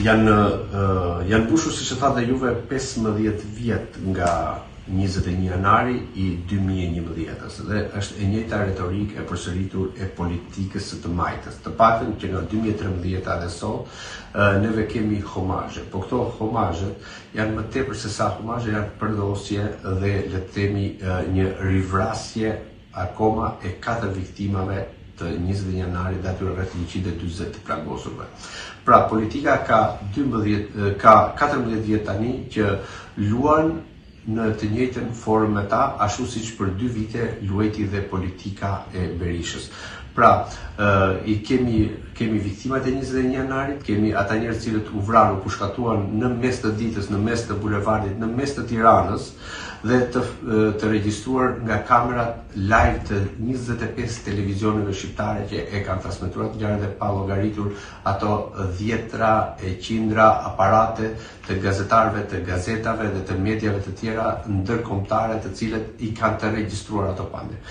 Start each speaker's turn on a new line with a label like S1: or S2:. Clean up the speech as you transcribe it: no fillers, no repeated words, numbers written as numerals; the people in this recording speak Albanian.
S1: Janë mbushur, siç e thatë juve, 15 vjet nga 21 janari i 2011-s dhe është e njëjta retorikë e përsëritur e politikës së të majtës. Të paktën që nga 2013 dhe sot neve kemi homazhe, po këto homazhet janë më tepër se sa homazhe, janë përdosje dhe le të themi një rivrasje akoma e 4 viktimave të 20 janarit dhe atyre rreth 140 të plagosurve. Pra, politika ka 14 vjet tani që luan në të njëjtën formë me ta, ashtu siç për 2 vite luajti dhe politika e Berishës. Pra, i kemi viktimat e 21 janarit, kemi ata njerëz cilët u vranë, u pushkatuan në mes të ditës, në mes të bulevardit, në mes të Tiranës, dhe të regjistruar nga kamerat live të 25 televizioneve shqiptare që e kanë transmetuar të ngjarjet dhe pa llogaritur ato dhjetra e qindra aparate të gazetarëve, të gazetave dhe të mediave të tjera ndërkombëtare të cilët i kanë të regjistruar ato pande.